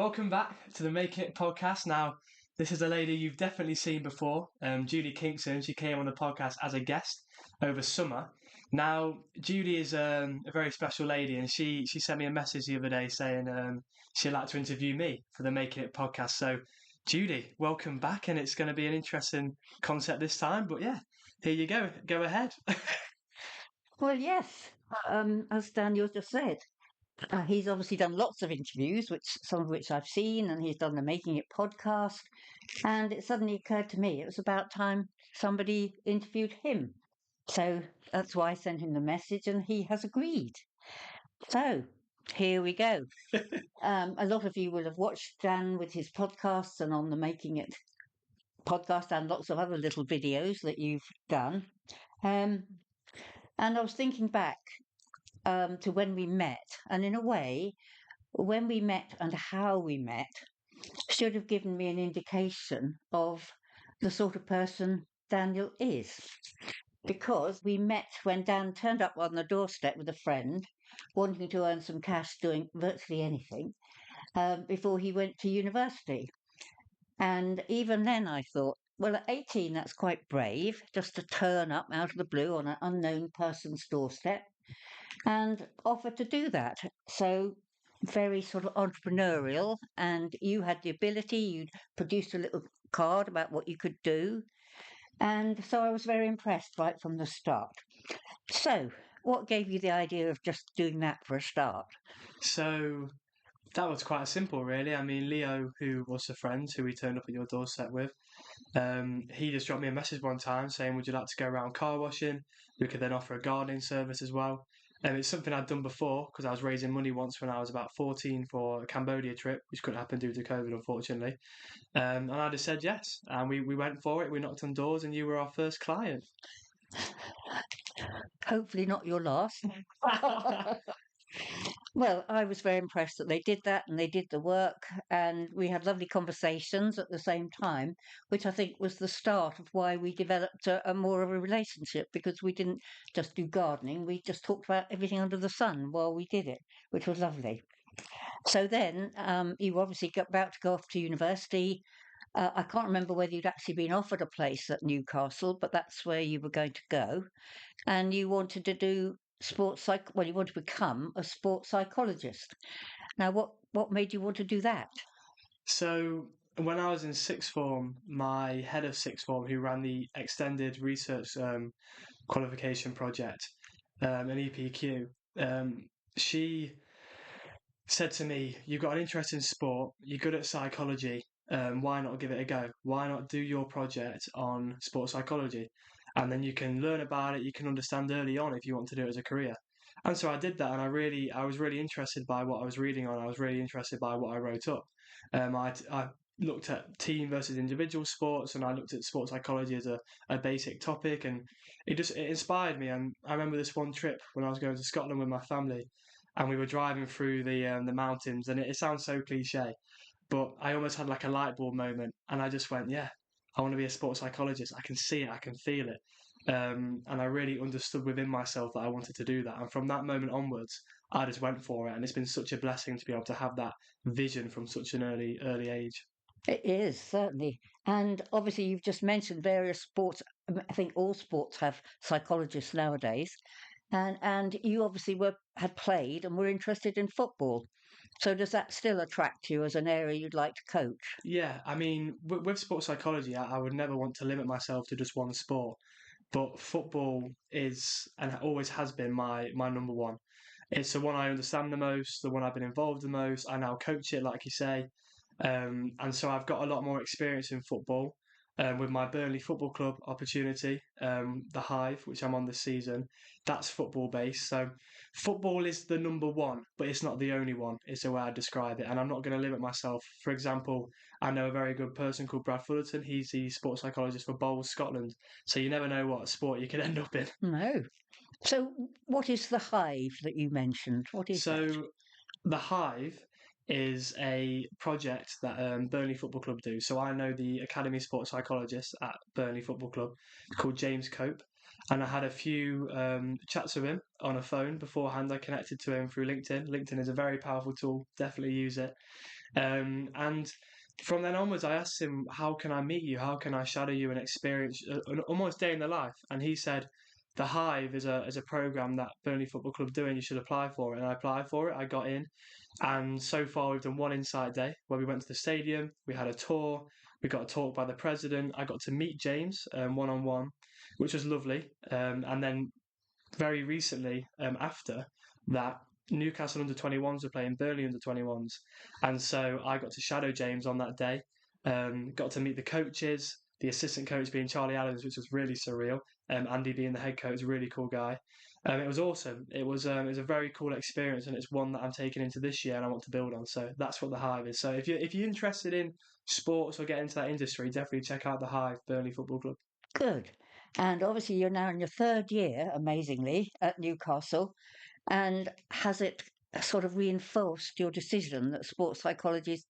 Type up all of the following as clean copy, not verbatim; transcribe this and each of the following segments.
welcome back to the Making It podcast. Now, this is a lady you've definitely seen before, Judy Kingston. She came on the podcast as a guest over summer. Now, Judy is a very special lady, and she sent me a message the other day saying she'd like to interview me for the Making It podcast. So, Judy, welcome back, and it's going to be an interesting concept this time. But yeah, here you go. Go ahead. Well, yes, as Daniel just said, he's obviously done lots of interviews, some of which I've seen, and he's done the Making It podcast. And it suddenly occurred to me it was about time somebody interviewed him. So that's why I sent him the message, and he has agreed. So here we go. A lot of you will have watched Dan with his podcasts and on the Making It podcast, and lots of other little videos that you've done. And I was thinking back to when we met, and in a way, when we met and how we met should have given me an indication of the sort of person Daniel is. Because we met when Dan turned up on the doorstep with a friend, wanting to earn some cash doing virtually anything, before he went to university. And even then I thought, well, at 18, that's quite brave, just to turn up out of the blue on an unknown person's doorstep and offer to do that. So very sort of entrepreneurial, and you had the ability, you'd produced a little card about what you could do. And so I was very impressed right from the start. So what gave you the idea of just doing that for a start? So that was quite simple, really. I mean, Leo, who was a friend who we turned up at your doorstep with, he just dropped me a message one time saying, would you like to go around car washing? We could then offer a gardening service as well. And it's something I'd done before because I was raising money once when I was about 14 for a Cambodia trip, which couldn't happen due to COVID, unfortunately. And I just said yes. And we went for it. We knocked on doors and you were our first client. Hopefully not your last. Well, I was very impressed that they did that and they did the work, and we had lovely conversations at the same time, which I think was the start of why we developed a more of a relationship, because we didn't just do gardening, we just talked about everything under the sun while we did it, which was lovely. So then you obviously got about to go off to university. I can't remember whether you'd actually been offered a place at Newcastle, but that's where you were going to go. And you wanted to do you want to become a sports psychologist. Now, what made you want to do that? So when I was in sixth form, my head of sixth form, who ran the extended research qualification project, an EPQ, she said to me, you've got an interest in sport, you're good at psychology, why not give it a go? Why not do your project on sports psychology? And then you can learn about it, you can understand early on if you want to do it as a career. And so I did that, and I was really interested by what I was reading on. I was really interested by what I wrote up. I looked at team versus individual sports, and I looked at sports psychology as a basic topic, and it inspired me. And I remember this one trip when I was going to Scotland with my family, and we were driving through the mountains, and it sounds so cliche, but I almost had like a light bulb moment, and I just went, yeah, I want to be a sports psychologist. I can see it, I can feel it. And I really understood within myself that I wanted to do that. And from that moment onwards, I just went for it. And it's been such a blessing to be able to have that vision from such an early age. It is, certainly. And obviously, you've just mentioned various sports. I think all sports have psychologists nowadays. And you obviously had played and were interested in football. So does that still attract you as an area you'd like to coach? Yeah, I mean, with sports psychology, I would never want to limit myself to just one sport. But football is and always has been my number one. It's the one I understand the most, the one I've been involved the most. I now coach it, like you say. And so I've got a lot more experience in football with my Burnley Football Club opportunity, the Hive, which I'm on this season. That's football based. So football is the number one, but it's not the only one, is the way I describe it. And I'm not going to limit myself. For example, I know a very good person called Brad Fullerton. He's the sports psychologist for Bowls, Scotland. So you never know what sport you could end up in. No. So what is the Hive that you mentioned? What is that? So the Hive is a project that Burnley Football Club do. So I know the academy sports psychologist at Burnley Football Club called James Cope, and I had a few chats with him on a phone beforehand. I connected to him through LinkedIn. LinkedIn is a very powerful tool. Definitely use it. And from then onwards, I asked him, "How can I meet you? How can I shadow you and experience an almost day in the life?" And he said, "The Hive is a program that Burnley Football Club doing. You should apply for it." And I applied for it. I got in, and so far we've done one insight day where we went to the stadium. We had a tour. We got a talk by the president. I got to meet James one on one, which was lovely. And then very recently, after that, Newcastle under 21s were playing Burnley under 21s. And so I got to shadow James on that day, got to meet the coaches, the assistant coach being Charlie Adams, which was really surreal. Andy being the head coach, really cool guy. It was awesome. It was a very cool experience, and it's one that I'm taking into this year and I want to build on. So that's what the Hive is. So if you're interested in sports or get into that industry, definitely check out the Hive Burnley Football Club. Good. And obviously, you're now in your third year, amazingly, at Newcastle. And has it sort of reinforced your decision that sports psychology is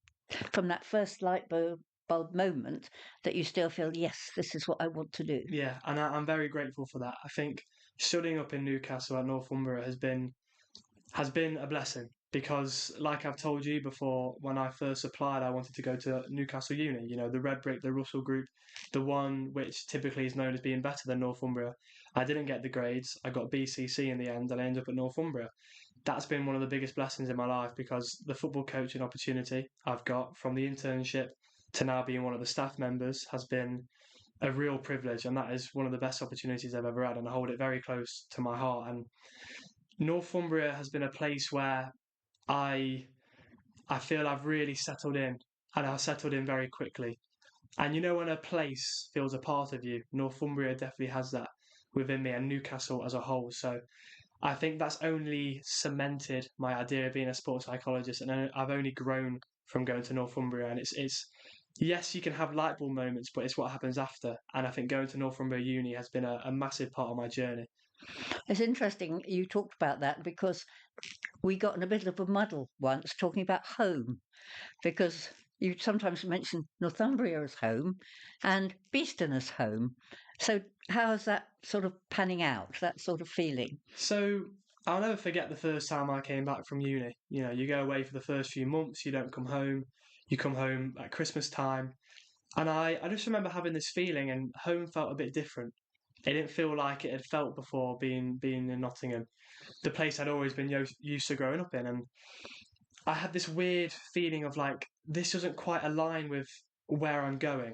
from that first bulb moment that you still feel, yes, this is what I want to do? Yeah, and I'm very grateful for that. I think studying up in Newcastle at Northumbria has been a blessing because, like I've told you before, when I first applied, I wanted to go to Newcastle Uni. You know, the Red Brick, the Russell Group, the one which typically is known as being better than Northumbria. I didn't get the grades. I got BCC in the end, and I ended up at Northumbria. That's been one of the biggest blessings in my life because the football coaching opportunity I've got from the internship to now being one of the staff members has been a real privilege, and that is one of the best opportunities I've ever had, and I hold it very close to my heart. And Northumbria has been a place where I I feel I've really settled in, and I've settled in very quickly. And you know when a place feels a part of you, Northumbria definitely has that within me, and Newcastle as a whole. So I think that's only cemented my idea of being a sports psychologist, and I've only grown from going to Northumbria. And it's yes, you can have light bulb moments, but it's what happens after. And I think going to Northumbria Uni has been a massive part of my journey. It's interesting you talked about that because we got in a bit of a muddle once talking about home because you sometimes mention Northumbria as home and Beeston as home. So how's that sort of panning out, that sort of feeling? So I'll never forget the first time I came back from uni. You know, you go away for the first few months, you don't come home. You come home at Christmas time, and I just remember having this feeling, and home felt a bit different. It didn't feel like it had felt before being in Nottingham, the place I'd always been used to growing up in. And I had this weird feeling of like, this doesn't quite align with where I'm going.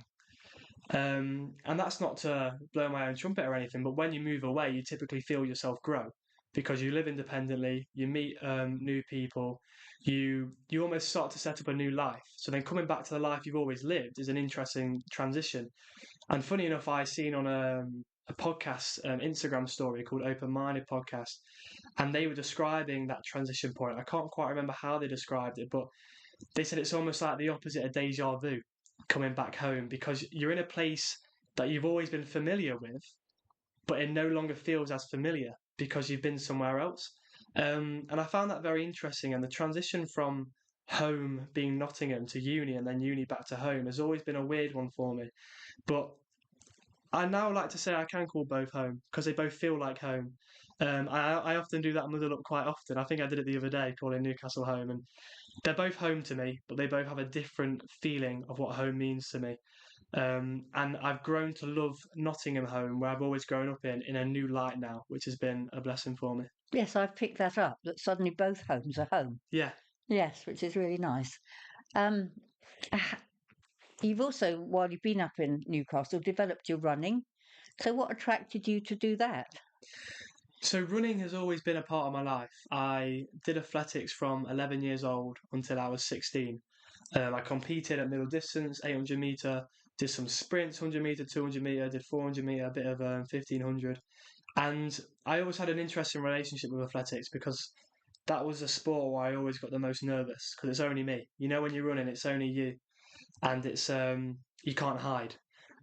And that's not to blow my own trumpet or anything, but when you move away, you typically feel yourself grow because you live independently, you meet new people, you almost start to set up a new life. So then coming back to the life you've always lived is an interesting transition. And funny enough, I seen on a podcast, Instagram story called Open Minded Podcast, and they were describing that transition point. I can't quite remember how they described it, but they said it's almost like the opposite of deja vu, coming back home because you're in a place that you've always been familiar with, but it no longer feels as familiar because you've been somewhere else. And I found that very interesting. And the transition from home being Nottingham to uni and then uni back to home has always been a weird one for me. But I now like to say I can call both home because they both feel like home. I often do that muddle up quite often. I think I did it the other day, calling Newcastle home, and they're both home to me, but they both have a different feeling of what home means to me. And I've grown to love Nottingham home, where I've always grown up in a new light now, which has been a blessing for me. Yes, I've picked that up, that suddenly both homes are home. Yeah. Yes, which is really nice. Um, h- you've also, while you've been up in Newcastle, developed your running. So what attracted you to do that? So running has always been a part of my life. I did athletics from 11 years old until I was 16. I competed at middle distance, 800 meter, did some sprints, 100 meter, 200 meter, did 400 meter, a bit of 1500. And I always had an interesting relationship with athletics because that was a sport where I always got the most nervous because it's only me. You know, when you're running, it's only you, and it's you can't hide.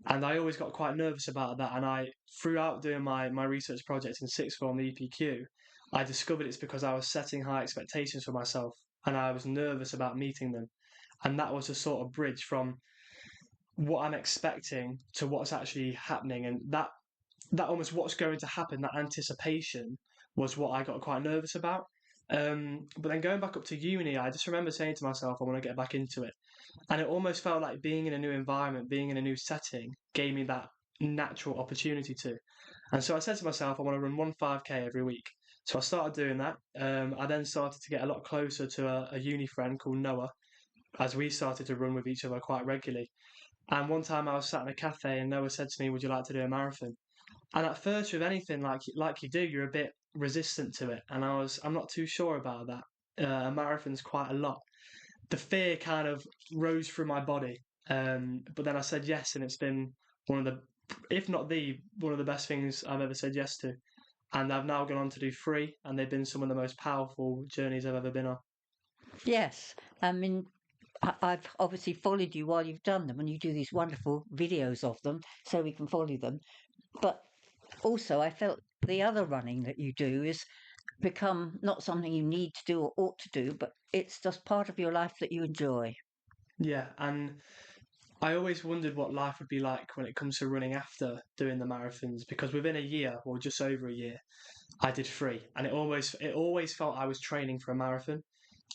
And I always got quite nervous about that. And throughout doing my research project in sixth form, the EPQ, I discovered it's because I was setting high expectations for myself and I was nervous about meeting them. And that was a sort of bridge from what I'm expecting to what's actually happening. And that that almost what's going to happen, that anticipation was what I got quite nervous about. But then going back up to uni, I just remember saying to myself, I want to get back into it. And it almost felt like being in a new environment, being in a new setting, gave me that natural opportunity to. And so I said to myself, I want to run 1 5K every week. So I started doing that. I then started to get a lot closer to a uni friend called Noah, as we started to run with each other quite regularly. And one time I was sat in a cafe and Noah said to me, "Would you like to do a marathon?" And at first, with anything like you do, you're a bit resistant to it. And I'm not too sure about that. A marathon's quite a lot. The fear kind of rose through my body. But then I said yes, and it's been one of the, if not the, one of the best things I've ever said yes to. And I've now gone on to do three, and they've been some of the most powerful journeys I've ever been on. Yes, I mean, I've obviously followed you while you've done them, and you do these wonderful videos of them, so we can follow them. But also, I felt the other running that you do is become not something you need to do or ought to do, but it's just part of your life that you enjoy. Yeah, and I always wondered what life would be like when it comes to running after doing the marathons, because within a year, or just over a year, I did three, and it always felt I was training for a marathon.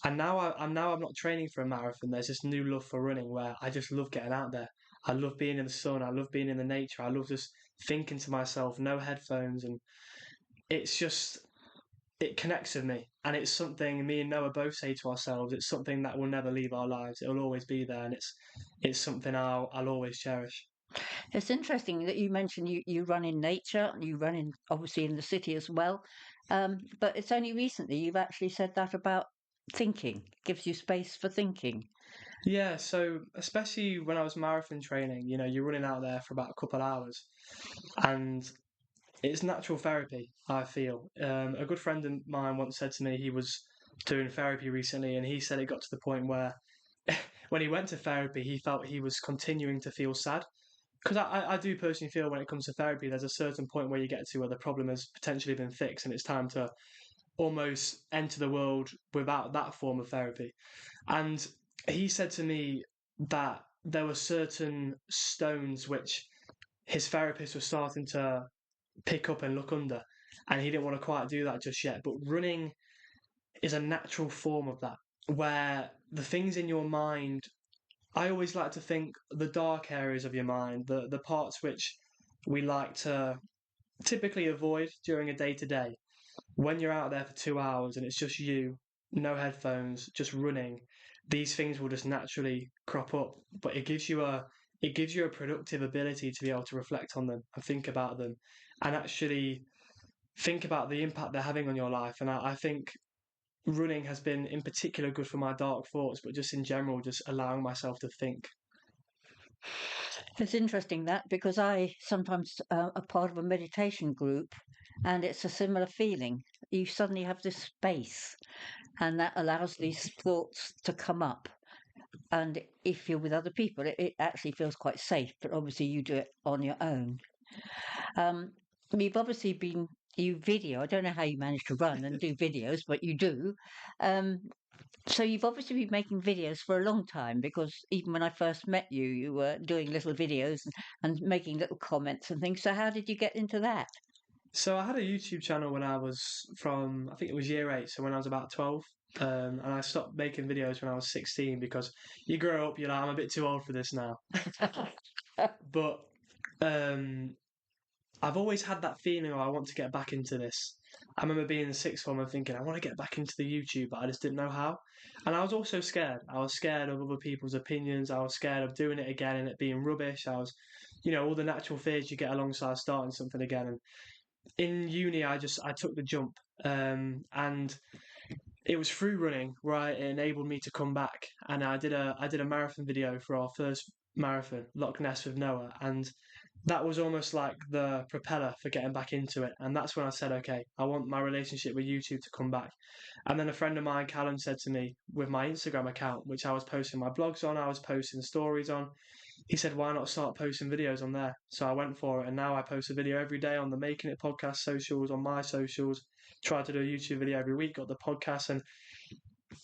And I'm not training for a marathon. There's this new love for running where I just love getting out there. I love being in the sun. I love being in the nature. I love just thinking to myself, no headphones, and it's just it connects with me. And it's something me and Noah both say to ourselves. It's something that will never leave our lives. It'll always be there, and it's something I'll always cherish. It's interesting that you mentioned you run in nature, and you run in obviously in the city as well. But it's only recently you've actually said that about thinking, gives you space for thinking. Yeah, so especially when I was marathon training, you're running out there for about a couple hours, and it's natural therapy, I feel. A good friend of mine once said to me he was doing therapy recently, and he said it got to the point where when he went to therapy, he felt he was continuing to feel sad. Because I do personally feel when it comes to therapy, there's a certain point where you get to where the problem has potentially been fixed, and it's time to almost enter the world without that form of therapy. And he said to me that there were certain stones which his therapist was starting to pick up and look under, and he didn't want to quite do that just yet. But running is a natural form of that, where the things in your mind, I always like to think the dark areas of your mind, the parts which we like to typically avoid during a day to day. When you're out there for 2 hours and it's just you, no headphones, just running, these things will just naturally crop up. But it gives you a productive ability to be able to reflect on them and think about them, and actually think about the impact they're having on your life. And I think running has been in particular good for my dark thoughts, but just in general, just allowing myself to think. It's interesting that because I sometimes are part of a meditation group, and it's a similar feeling. You suddenly have this space, and that allows these thoughts to come up. And if you're with other people, it actually feels quite safe. But obviously, you do it on your own. Um, you've obviously been you video. I don't know how you manage to run and do videos, but you do. Um, so you've obviously been making videos for a long time because even when I first met you, you were doing little videos and making little comments and things. So how did you get into that? So I had a YouTube channel when I was I think it was year eight, so when I was about 12. And I stopped making videos when I was 16 because you grow up, you're like, I'm a bit too old for this now. But um, I've always had that feeling of I want to get back into this. I remember being in sixth form and thinking I want to get back into the YouTube, but I just didn't know how. And I was also scared. I was scared of other people's opinions. I was scared of doing it again and it being rubbish. All the natural fears you get alongside starting something again. And in uni, I took the jump, and it was through running where it enabled me to come back. And I did a marathon video for our first marathon, Loch Ness with Noah, and that was almost like the propeller for getting back into it. And that's when I said, okay, I want my relationship with YouTube to come back. And then a friend of mine, Callum, said to me with my Instagram account, which I was posting my blogs on, I was posting stories on, he said, why not start posting videos on there? So I went for it, and now I post a video every day on the Making It podcast socials, on my socials. Try to do a YouTube video every week, got the podcast, and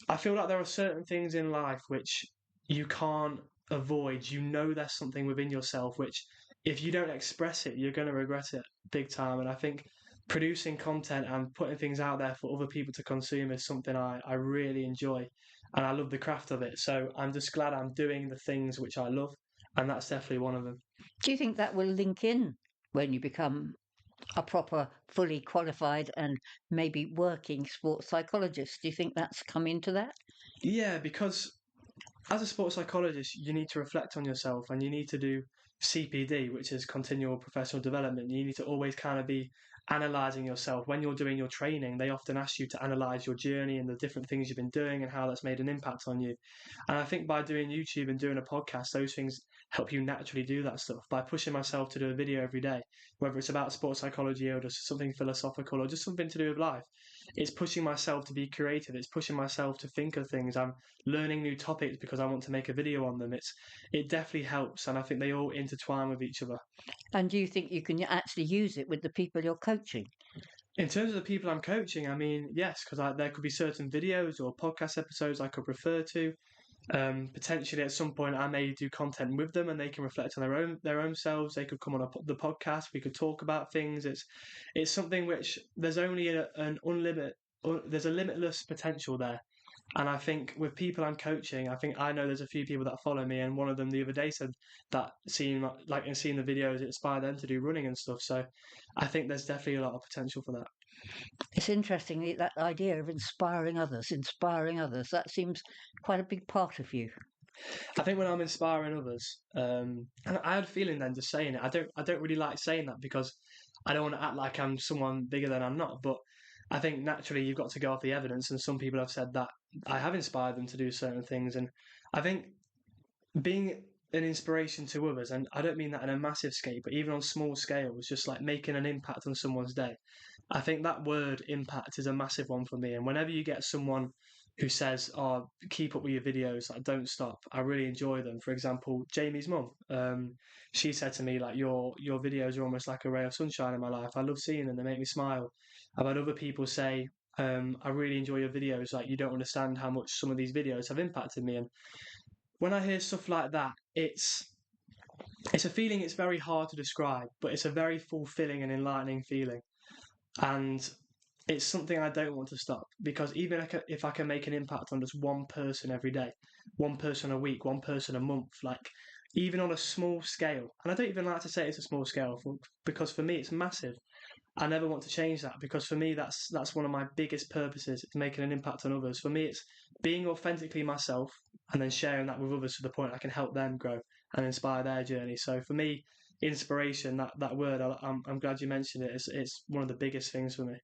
I feel like there are certain things in life which you can't avoid. You know there's something within yourself which if you don't express it, you're going to regret it big time. And I think producing content and putting things out there for other people to consume is something I really enjoy, and I love the craft of it. So I'm just glad I'm doing the things which I love, and that's definitely one of them. Do you think that will link in when you become a proper, fully qualified and maybe working sports psychologist? Do you think that's come into that? Yeah, because as a sports psychologist, you need to reflect on yourself and you need to do CPD, which is continual professional development. You need to always kind of be analyzing yourself. When you're doing your training, they often ask you to analyze your journey and the different things you've been doing and how that's made an impact on you. And I think by doing YouTube and doing a podcast, those things help you naturally do that stuff. By pushing myself to do a video every day, whether it's about sports psychology or just something philosophical or just something to do with life, it's pushing myself to be creative. It's pushing myself to think of things. I'm learning new topics because I want to make a video on them. It definitely helps, and I think they all intertwine with each other. And do you think you can actually use it with the people you're coaching? In terms of the people I'm coaching, I mean, yes, because there could be certain videos or podcast episodes I could refer to. Potentially, at some point, I may do content with them, and they can reflect on their own selves. They could come on the podcast. We could talk about things. It's something which there's only there's a limitless potential there. And I think with people I'm coaching, I think I know there's a few people that follow me, and one of them the other day said that seeing and seeing the videos, it inspired them to do running and stuff. So I think there's definitely a lot of potential for that. It's interesting that idea of inspiring others, that seems quite a big part of you. I think when I'm inspiring others, and I had a feeling then just saying it. I don't really like saying that because I don't want to act like I'm someone bigger than I'm not. But I think naturally you've got to go off the evidence, and some people have said that I have inspired them to do certain things, and I think being an inspiration to others, and I don't mean that in a massive scale, but even on small scales, just like making an impact on someone's day. I think that word impact is a massive one for me. And whenever you get someone who says, "Oh, keep up with your videos, like don't stop," I really enjoy them. For example, Jamie's mum, she said to me like, "Your videos are almost like a ray of sunshine in my life. I love seeing them; they make me smile." I've had other people say, "I really enjoy your videos. Like you don't understand how much some of these videos have impacted me." And when I hear stuff like that, it's a feeling it's very hard to describe, but it's a very fulfilling and enlightening feeling. And it's something I don't want to stop because even if I can make an impact on just one person every day, one person a week, one person a month, like even on a small scale, and I don't even like to say it's a small scale because for me it's massive. I never want to change that because for me that's one of my biggest purposes. It's making an impact on others. For me, it's being authentically myself and then sharing that with others to the point I can help them grow and inspire their journey. So for me, inspiration, that word, I'm glad you mentioned it. It's one of the biggest things for me.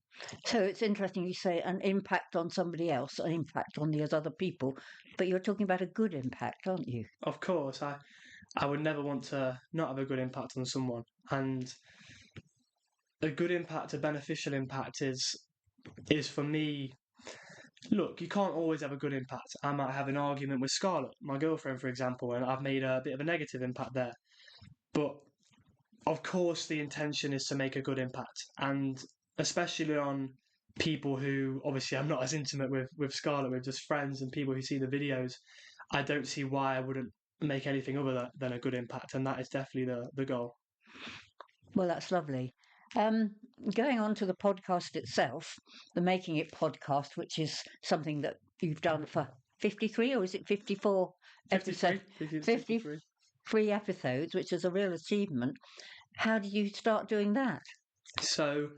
So it's interesting you say an impact on somebody else, an impact on those other people, but you're talking about a good impact, aren't you? Of course, I would never want to not have a good impact on someone, and a good impact, a beneficial impact is for me. Look, you can't always have a good impact. I might have an argument with Scarlett, my girlfriend, for example, and I've made a bit of a negative impact there. But of course, the intention is to make a good impact, and especially on people who obviously I'm not as intimate with Scarlett, with just friends and people who see the videos. I don't see why I wouldn't make anything other than a good impact, and that is definitely the goal. Well, that's lovely. Um, Going on to the podcast itself, the Making It podcast, which is something that you've done for 53 or is it 54 episodes? 53 episodes, which is a real achievement. How did you start doing that? So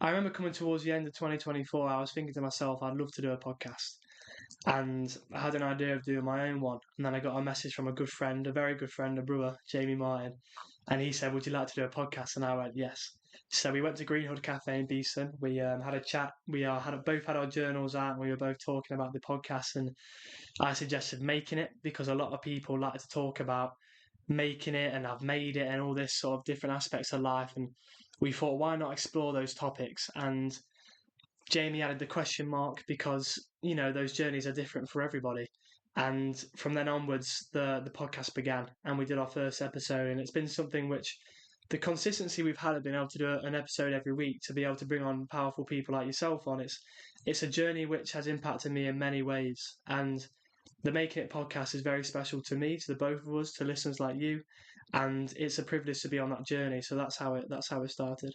I remember coming towards the end of 2024, I was thinking to myself, I'd love to do a podcast. And I had an idea of doing my own one. And then I got a message from a good friend, a very good friend, a brother, Jamie Martin. And he said, "Would you like to do a podcast?" And I went, "Yes." So we went to Greenhood Cafe in Beeson. We had a chat. We both had our journals out. And we were both talking about the podcast. And I suggested making it because a lot of people like to talk about making it and I've made it and all this sort of different aspects of life. And we thought, why not explore those topics? And Jamie added the question mark because, those journeys are different for everybody. And from then onwards, the podcast began and we did our first episode. And it's been something which the consistency we've had of being able to do an episode every week, to be able to bring on powerful people like yourself on, it's a journey which has impacted me in many ways. And the Making It podcast is very special to me, to the both of us, to listeners like you. and it's a privilege to be on that journey. So that's how it started.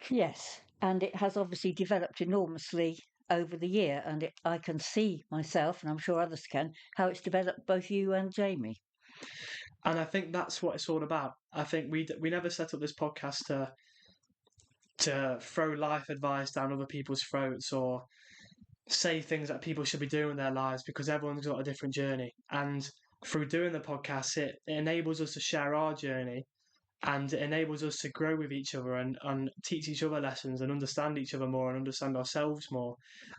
Yes, and it has obviously developed enormously over the year, and I can see myself, and I'm sure others can, how it's developed both you and Jamie. And I think that's what it's all about. I think we never set up this podcast to throw life advice down other people's throats or say things that people should be doing in their lives, because everyone's got a different journey. And through doing the podcast, it enables us to share our journey, and it enables us to grow with each other and teach each other lessons and understand each other more and understand ourselves more.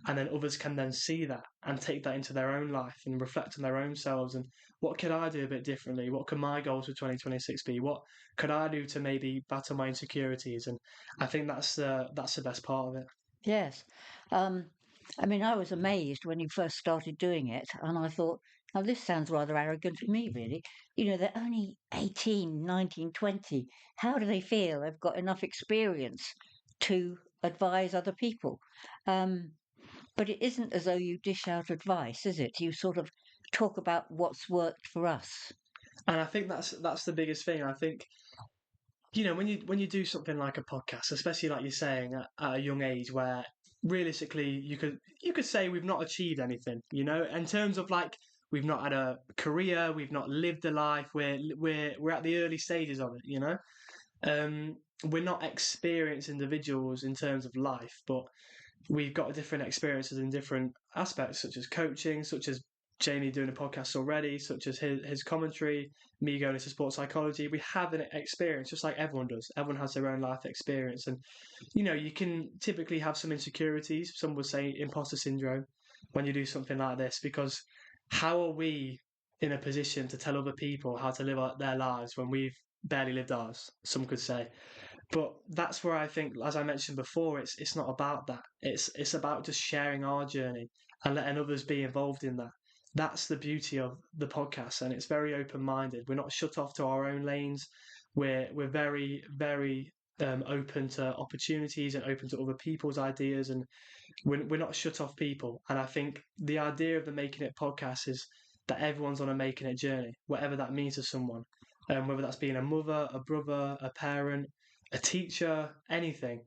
And then others can then see that and take that into their own life and reflect on their own selves. And what could I do a bit differently? What could my goals for 2026 be? What could I do to maybe battle my insecurities? And I think that's the best part of it. Yes. Um, I mean, I was amazed when you first started doing it, and I thought, now this sounds rather arrogant to me, really. You know, they're only 18, 19, 20. How do they feel they've got enough experience to advise other people? Um, but it isn't as though you dish out advice, is it? You sort of talk about what's worked for us. And I think that's the biggest thing. I think, you know, when you do something like a podcast, especially like you're saying at a young age, where realistically you could say we've not achieved anything, you know, in terms of like we've not had a career, we've not lived a life, we're at the early stages of it, you know. Um, we're not experienced individuals in terms of life, but we've got different experiences in different aspects, such as coaching, such as Jamie doing a podcast already, such as his commentary, me going into sports psychology. We have an experience just like everyone does. Everyone has their own life experience. And, you know, you can typically have some insecurities. Some would say imposter syndrome when you do something like this, because how are we in a position to tell other people how to live out their lives when we've barely lived ours? Some could say. But that's where I think, as I mentioned before, it's not about that. It's about just sharing our journey and letting others be involved in that. That's the beauty of the podcast, and it's very open minded. We're not shut off to our own lanes. We're very open to opportunities and open to other people's ideas, and we're not shut off people. And I think the idea of the Making It podcast is that everyone's on a Making It journey, whatever that means to someone, whether that's being a mother, a brother, a parent, a teacher, anything,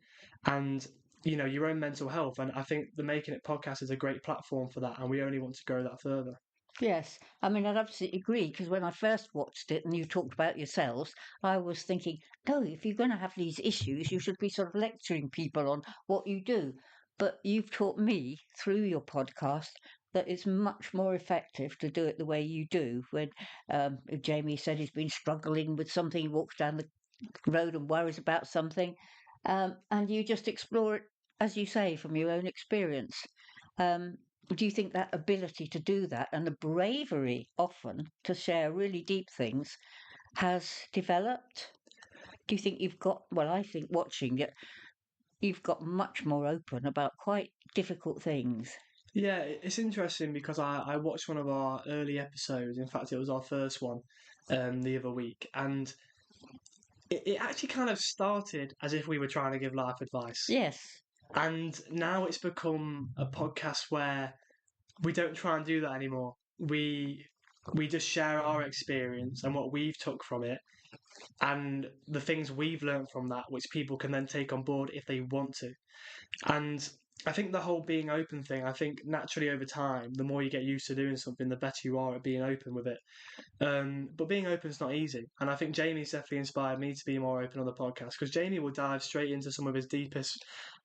and you know your own mental health. And I think the Making It podcast is a great platform for that, and we only want to grow that further. Yes, I mean, I'd absolutely agree because when I first watched it and you talked about yourselves, I was thinking, no, if you're going to have these issues, you should be sort of lecturing people on what you do. But you've taught me through your podcast that it's much more effective to do it the way you do. When if Jamie said he's been struggling with something, he walks down the road and worries about something, and you just explore it, as you say, from your own experience. Um, do you think that ability to do that and the bravery often to share really deep things has developed? Do you think you've got, well, I think watching it, you've got much more open about quite difficult things. Yeah, it's interesting because I watched one of our early episodes. In fact, it was our first one the other week, and it actually kind of started as if we were trying to give life advice. Yes, And now it's become a podcast where we don't try and do that anymore. We just share our experience and what we've took from it and the things we've learned from that, which people can then take on board if they want to. And I think the whole being open thing, I think naturally over time, the more you get used to doing something, the better you are at being open with it. But being open is not easy. And I think Jamie's definitely inspired me to be more open on the podcast, because Jamie will dive straight into some of his deepest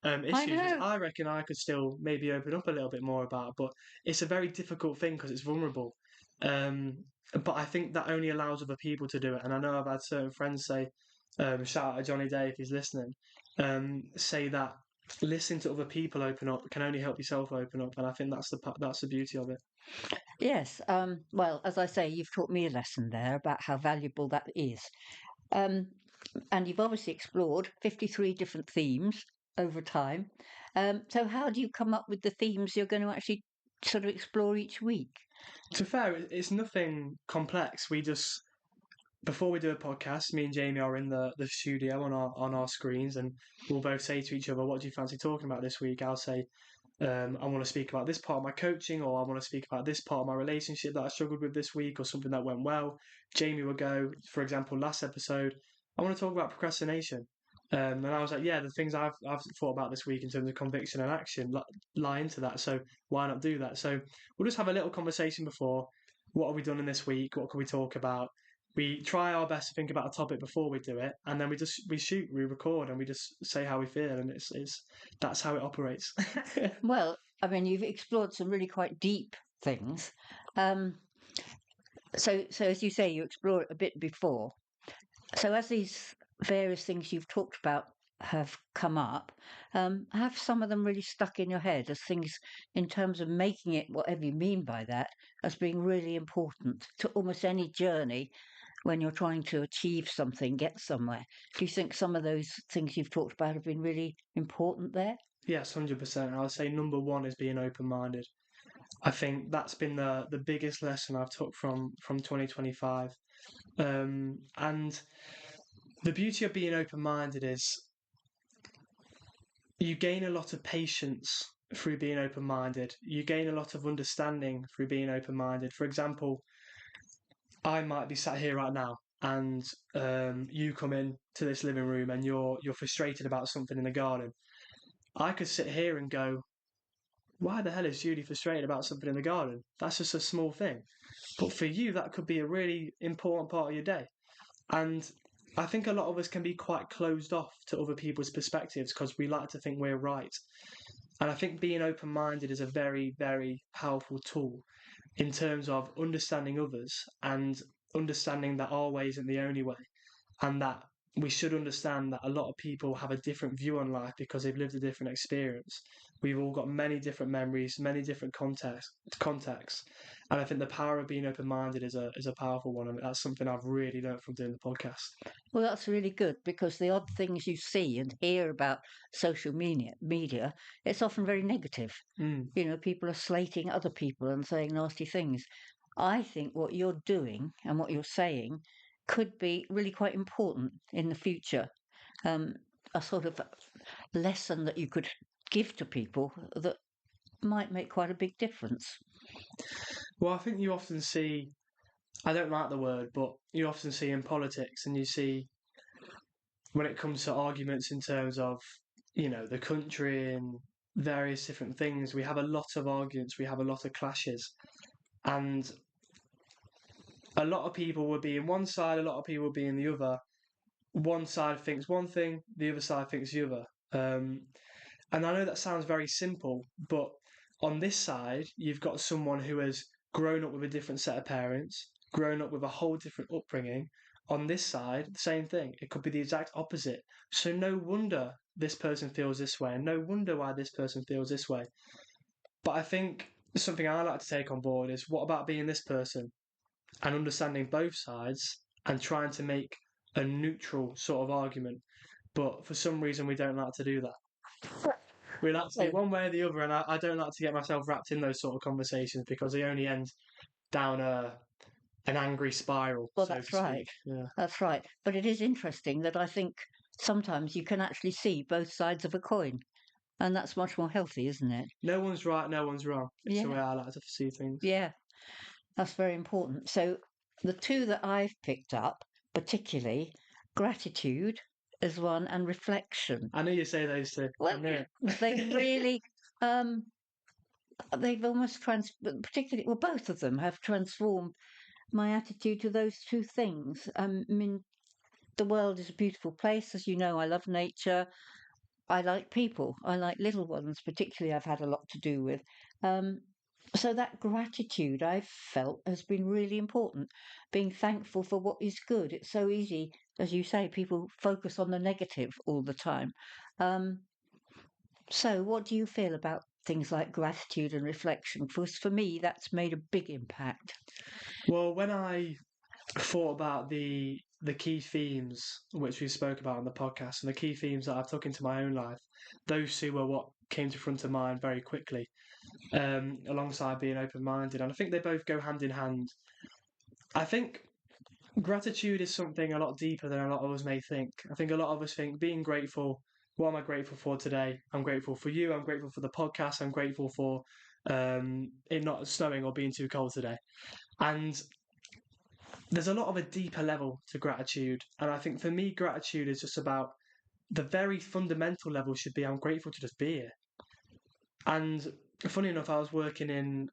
I issues, which know. I reckon I could still maybe open up a little bit more about. But it's a very difficult thing because it's vulnerable. Um, but I think that only allows other people to do it. And I know I've had certain friends say, shout out to Johnny Day if he's listening, say that listening to other people open up can only help yourself open up. And I think that's the beauty of it. Yes. Well, as I say, you've taught me a lesson there about how valuable that is. Um, and you've obviously explored 53 different themes over time. So, how do you come up with the themes you're going to actually sort of explore each week? To be fair, it's nothing complex. We just before we do a podcast, me and Jamie are in the studio on our screens, and we'll both say to each other, "What do you fancy talking about this week?" I'll say, I want to speak about this part of my coaching, or I want to speak about this part of my relationship that I struggled with this week, or something that went well. Jamie will go, for example, last episode, I want to talk about procrastination. And I was like, yeah, the things I've thought about this week in terms of conviction and action lie into that. So why not do that? So we'll just have a little conversation before. What have we done in this week? What can we talk about? We try our best to think about a topic before we do it, and then we record, and we just say how we feel, and it's that's how it operates. Well, I mean, you've explored some really quite deep things. So as you say, you explore it a bit before. So as these various things you've talked about have come up, have some of them really stuck in your head as things in terms of making it, whatever you mean by that, as being really important to almost any journey when you're trying to achieve something, get somewhere? Do you think some of those things you've talked about have been really important there? Yes, 100%. I would say number one is being open-minded. I think that's been the biggest lesson I've took from 2025. And the beauty of being open-minded is you gain a lot of patience through being open-minded. You gain a lot of understanding through being open-minded. For example, I might be sat here right now, and you come in to this living room, and you're frustrated about something in the garden. I could sit here and go, why the hell is Judy frustrated about something in the garden? That's just a small thing. But for you, that could be a really important part of your day. And I think a lot of us can be quite closed off to other people's perspectives because we like to think we're right. And I think being open minded is a very, very powerful tool in terms of understanding others and understanding that our way isn't the only way, and that we should understand that a lot of people have a different view on life because they've lived a different experience. We've all got many different memories, many different contexts, and I think the power of being open-minded is a powerful one, and that's something I've really learned from doing the podcast. Well, that's really good because the odd things you see and hear about social media, it's often very negative. Mm. You know, people are slating other people and saying nasty things. I think what you're doing and what you're saying could be really quite important in the future. Um, a sort of lesson that you could give to people that might make quite a big difference. Well, I think you often see, I don't like the word, but you often see in politics, and you see when it comes to arguments in terms of, the country and various different things, we have a lot of arguments, we have a lot of clashes. And a lot of people will be in one side, a lot of people will be in the other. One side thinks one thing, the other side thinks the other. And I know that sounds very simple, but on this side, you've got someone who has grown up with a different set of parents, grown up with a whole different upbringing. On this side, the same thing. It could be the exact opposite. So no wonder this person feels this way, and no wonder why this person feels this way. But I think something I like to take on board is, what about being this person and understanding both sides and trying to make a neutral sort of argument? But for some reason, we don't like to do that. We like to be So, one way or the other, and I don't like to get myself wrapped in those sort of conversations because they only end down an angry spiral, well, so to that's right. speak. Yeah. That's right. But it is interesting that I think sometimes you can actually see both sides of a coin. And that's much more healthy, isn't it? No one's right, no one's wrong. It's the way Yeah, I like to see things. yeah, that's very important. So the two that I've picked up, particularly gratitude is one and reflection. I knew you'd say those two. I Well, knew they it. really, um, they've almost particularly, well, both of them have transformed my attitude to those two things. I mean, the world is a beautiful place. As you know, I love nature. I like people. I like little ones, particularly, I've had a lot to do with. Um, so that gratitude I've felt has been really important. Being thankful for what is good. It's so easy, as you say, people focus on the negative all the time. Um, so, what do you feel about things like gratitude and reflection? Because for me, that's made a big impact. Well, when I thought about the key themes which we spoke about on the podcast, and the key themes that I've took into my own life, those two were what came to front of mind very quickly, alongside being open-minded, and I think they both go hand in hand. I think gratitude is something a lot deeper than a lot of us may think. I think a lot of us think being grateful what am I grateful for today? I'm grateful for you. I'm grateful for the podcast. I'm grateful for it not snowing or being too cold today. And there's a lot of a deeper level to gratitude. And I think for me, gratitude is just about the very fundamental level should be I'm grateful to just be here. And funny enough, I was working in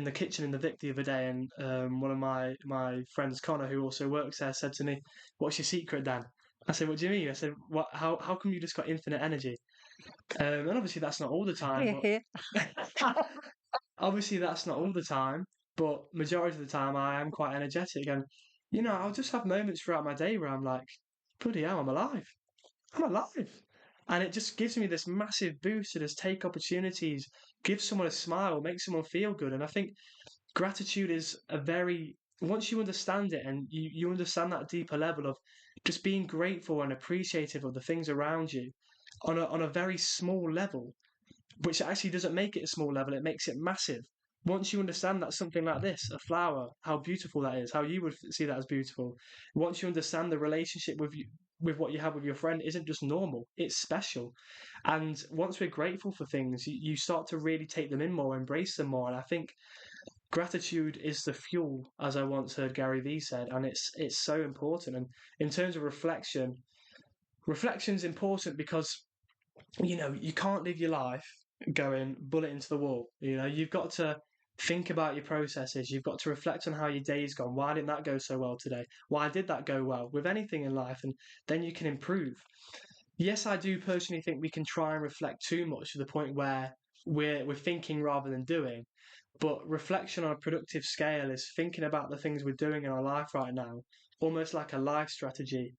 the kitchen in the Vic the other day, and one of my friends, Connor, who also works there, said to me, "What's your secret, Dan?" I said, "What do you mean?" I said, "What? How come you just got infinite energy?" And obviously that's not all the time, Here, but here. obviously that's not all the time, but majority of the time I am quite energetic, and I'll just have moments throughout my day where I'm like, "Bloody hell, I'm alive! I'm alive!" And it just gives me this massive boost to just take opportunities, give someone a smile, make someone feel good. And I think gratitude is once you understand it and you understand that deeper level of just being grateful and appreciative of the things around you on a very small level, which actually doesn't make it a small level, it makes it massive. Once you understand that something like this, a flower, how beautiful that is, how you would see that as beautiful. Once you understand the relationship with what you have with your friend isn't just normal, it's special. And once we're grateful for things, you start to really take them in more, embrace them more. And I think gratitude is the fuel, as I once heard Gary Vee said, and it's so important. And in terms of reflection's important because you can't live your life going bullet into the wall. You've got to think about your processes. You've got to reflect on how your day's gone. Why didn't that go so well today? Why did that go well with anything in life? And then you can improve. Yes, I do personally think we can try and reflect too much to the point where we're thinking rather than doing. But reflection on a productive scale is thinking about the things we're doing in our life right now, almost like a life strategy,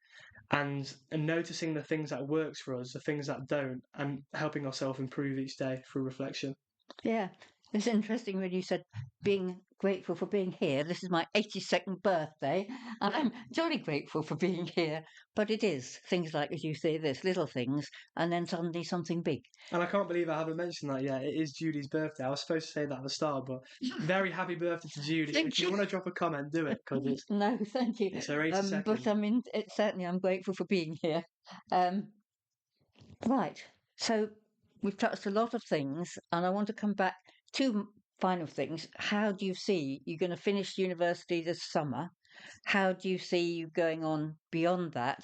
and noticing the things that works for us, the things that don't, and helping ourselves improve each day through reflection. Yeah, it's interesting when you said being grateful for being here. This is my 82nd birthday, and I'm jolly grateful for being here. But it is things like, as you say, this little things, and then suddenly something big. And I can't believe I haven't mentioned that yet. It is Judy's birthday. I was supposed to say that at the start, but very happy birthday to Judy. Thank If you you. want to drop a comment, do it because No, thank you. it's her But 82nd. I mean, certainly I'm grateful for being here. Um, right. So we've touched a lot of things, and I want to come back to final things. How do you see you're going to finish university this summer? How do you see you going on beyond that?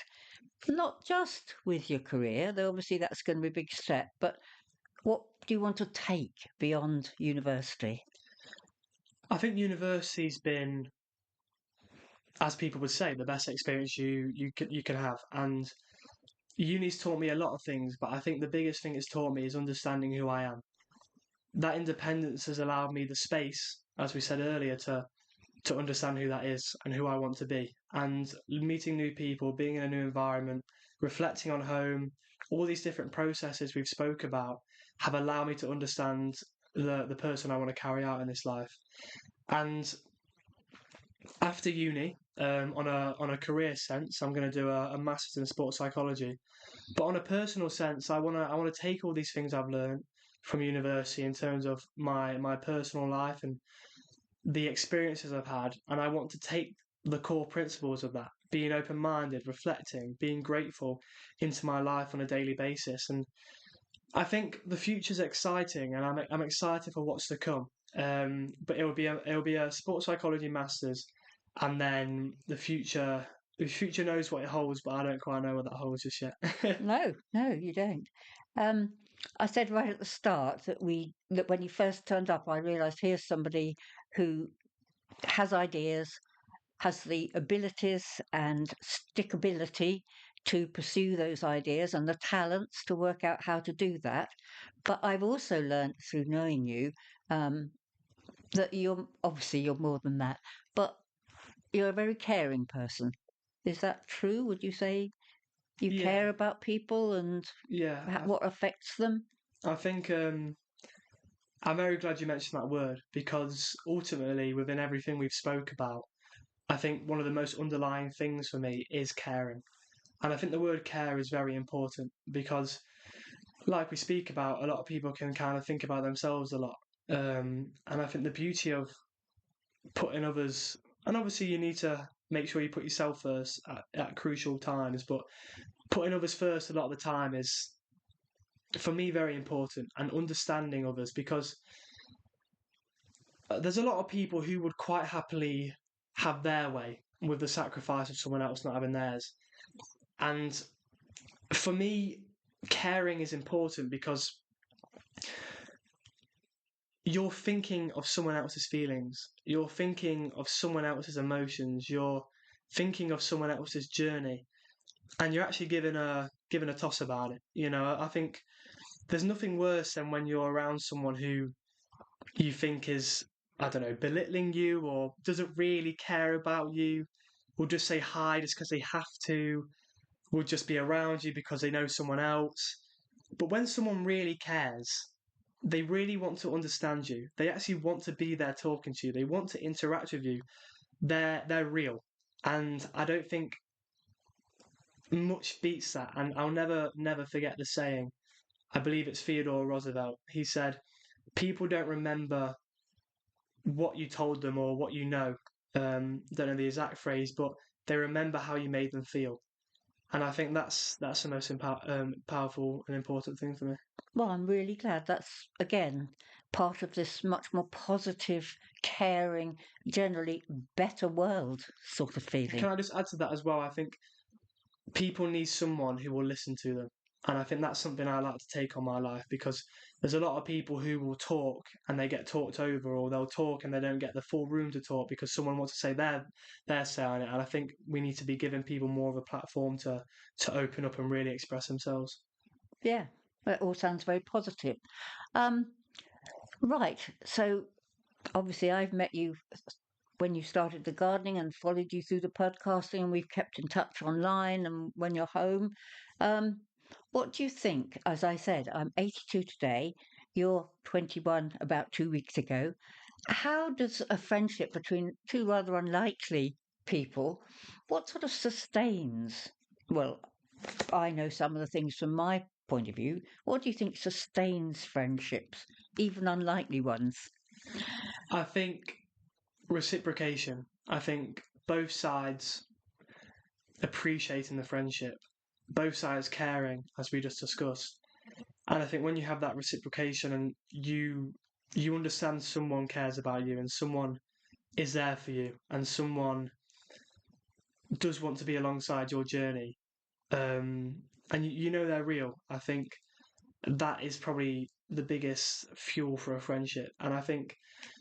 Not just with your career, though obviously that's going to be a big step, but what do you want to take beyond university? I think university's been, as people would say, the best experience you can have. And uni's taught me a lot of things, but I think the biggest thing it's taught me is understanding who I am. That independence has allowed me the space, as we said earlier, to understand who that is and who I want to be. And meeting new people, being in a new environment, reflecting on home, all these different processes we've spoke about have allowed me to understand the person I want to carry out in this life. And after uni, on a career sense, I'm going to do a master's in sports psychology. But on a personal sense, I want to take all these things I've learned from university in terms of my personal life and the experiences I've had, and I want to take the core principles of that, being open minded, reflecting, being grateful into my life on a daily basis. And I think the future's exciting, and I'm excited for what's to come. But it'll be a sports psychology masters, and then the future knows what it holds, but I don't quite know what that holds just yet. No, no, you don't. Um, I said right at the start that when you first turned up, I realised here's somebody who has ideas, has the abilities and stickability to pursue those ideas and the talents to work out how to do that. But I've also learned through knowing you um, that you're more than that, but you're a very caring person. Is that true? Would you say you Yeah, care about people and yeah. what affects them? I think I'm very glad you mentioned that word because ultimately, within everything we've spoke about, I think one of the most underlying things for me is caring. And I think the word care is very important because, like we speak about, a lot of people can kind of think about themselves a lot. And I think the beauty of putting others, and obviously you need to make sure you put yourself first at crucial times, but putting others first a lot of the time is for me, very important, and understanding others, because there's a lot of people who would quite happily have their way with the sacrifice of someone else not having theirs. And for me, caring is important because you're thinking of someone else's feelings, you're thinking of someone else's emotions, you're thinking of someone else's journey, and you're actually giving a toss about it. I think there's nothing worse than when you're around someone who you think is, I don't know, belittling you or doesn't really care about you, will just say hi just because they have to, will just be around you because they know someone else. But when someone really cares, they really want to understand you. They actually want to be there talking to you. They want to interact with you. They're real. And I don't think much beats that. And I'll never forget the saying. I believe it's Theodore Roosevelt. He said, "People don't remember what you told them or what you know." Don't know the exact phrase, but they remember how you made them feel. And I think that's the most powerful and important thing for me. Well, I'm really glad that's, again, part of this much more positive, caring, generally better world sort of feeling. Can I just add to that as well? I think people need someone who will listen to them. And I think that's something I like to take on my life, because there's a lot of people who will talk and they get talked over, or they'll talk and they don't get the full room to talk because someone wants to say their say on it. And I think we need to be giving people more of a platform to open up and really express themselves. Yeah, that all sounds very positive. Right, so obviously I've met you when you started the gardening and followed you through the podcasting, and we've kept in touch online and when you're home. What do you think? As I said, I'm 82 today, you're 21 about 2 weeks ago. How does a friendship between two rather unlikely people, what sort of sustains? Well, I know some of the things from my point of view. What do you think sustains friendships, even unlikely ones? I think reciprocation. I think both sides appreciating the friendship, both sides caring, as we just discussed. And I think when you have that reciprocation and you understand someone cares about you and someone is there for you and someone does want to be alongside your journey, and you know they're real, I think that is probably the biggest fuel for a friendship. And I think,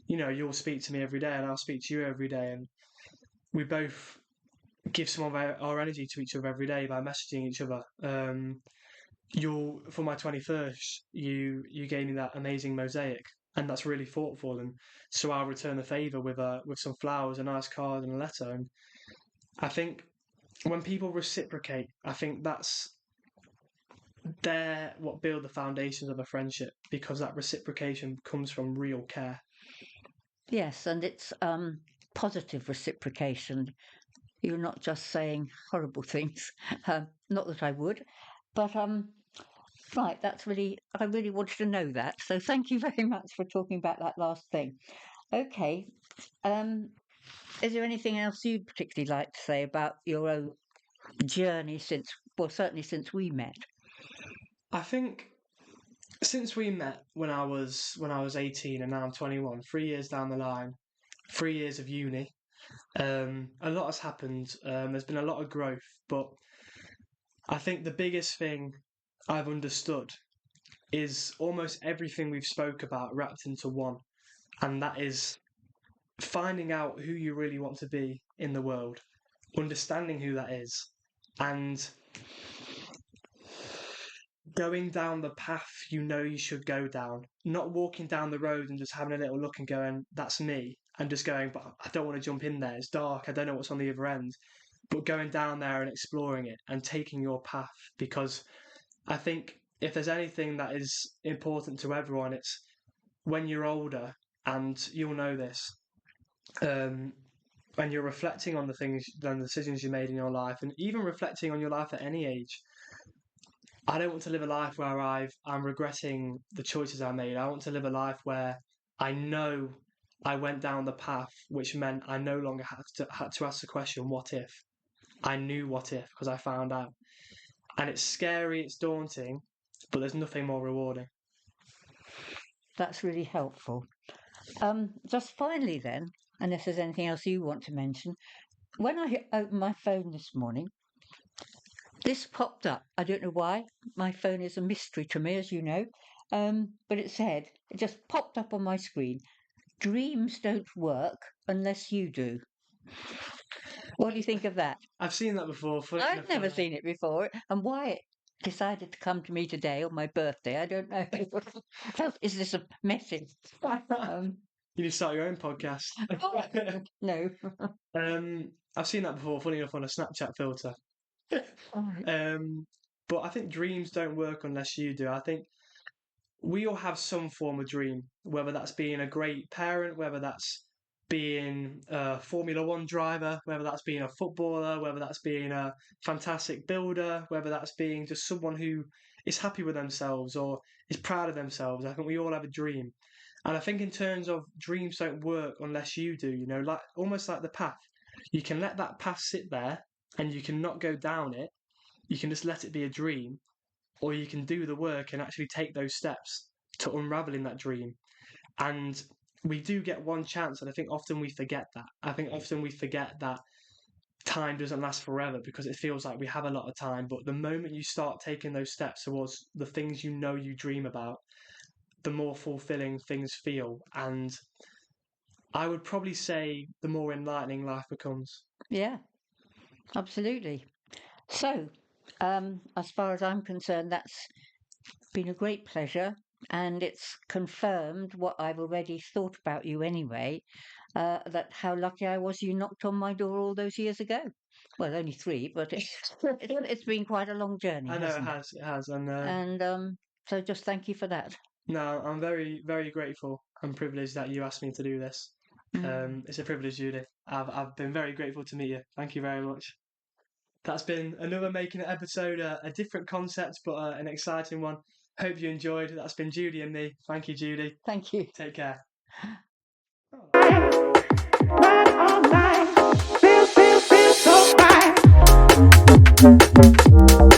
you'll speak to me every day and I'll speak to you every day, and we both give some of our energy to each other every day by messaging each other. You for my 21st, you gave me that amazing mosaic, and that's really thoughtful. And so I'll return the favour with some flowers, a nice card, and a letter. And I think when people reciprocate, I think they're what build the foundations of a friendship, because that reciprocation comes from real care. Yes, and it's positive reciprocation. You're not just saying horrible things. Not that I would, but right. I really wanted to know that. So thank you very much for talking about that last thing. Okay. Is there anything else you'd particularly like to say about your own journey since, well, certainly since we met? I think since we met when I was 18 and now I'm 21, 3 years down the line, 3 years of uni, a lot has happened. There's been a lot of growth, but I think the biggest thing I've understood is almost everything we've spoke about wrapped into one, and that is finding out who you really want to be in the world, understanding who that is, and going down the path you should go down, not walking down the road and just having a little look and going, "That's me," and just going, "But I don't want to jump in there. It's dark. I don't know what's on the other end." But going down there and exploring it and taking your path, because I think if there's anything that is important to everyone, it's when you're older, and you'll know this, when you're reflecting on the things and the decisions you made in your life, and even reflecting on your life at any age. I don't want to live a life where I'm regretting the choices I made. I want to live a life where I know I went down the path, which meant I no longer had to ask the question, "What if?" I knew what if, because I found out. And it's scary, it's daunting, but there's nothing more rewarding. That's really helpful. Just finally then, unless there's anything else you want to mention, when I opened my phone this morning, this popped up. I don't know why. My phone is a mystery to me, as you know. But it just popped up on my screen. Dreams don't work unless you do. What do you think of that? I've seen that before. I've never seen it before. And why it decided to come to me today on my birthday, I don't know. Is this a message? You need to start your own podcast. No. I've seen that before, funny enough, on a Snapchat filter. But I think dreams don't work unless you do. I think we all have some form of dream, whether that's being a great parent, whether that's being a Formula One driver, whether that's being a footballer, whether that's being a fantastic builder, whether that's being just someone who is happy with themselves or is proud of themselves. I think we all have a dream. And I think in terms of dreams don't work unless you do, like almost like the path. You can let that path sit there and you can not go down it. You can just let it be a dream, or you can do the work and actually take those steps to unraveling that dream. And we do get one chance, and I think often we forget that. I think often we forget that time doesn't last forever because it feels like we have a lot of time. But the moment you start taking those steps towards the things you dream about, the more fulfilling things feel. And I would probably say the more enlightening life becomes. Yeah, absolutely. So, as far as I'm concerned, that's been a great pleasure. And it's confirmed what I've already thought about you anyway, that how lucky I was you knocked on my door all those years ago. Well, only 3, but it's been quite a long journey. I know hasn't it has. And so just thank you for that. No, I'm very, very grateful and privileged that you asked me to do this. It's a privilege, Judy. I've been very grateful to meet you. Thank you very much. That's been another Making It episode, a different concept, but an exciting one. Hope you enjoyed. That's been Judy and me. Thank you, Judy. Thank you. Take care. Right on time. Feel so right.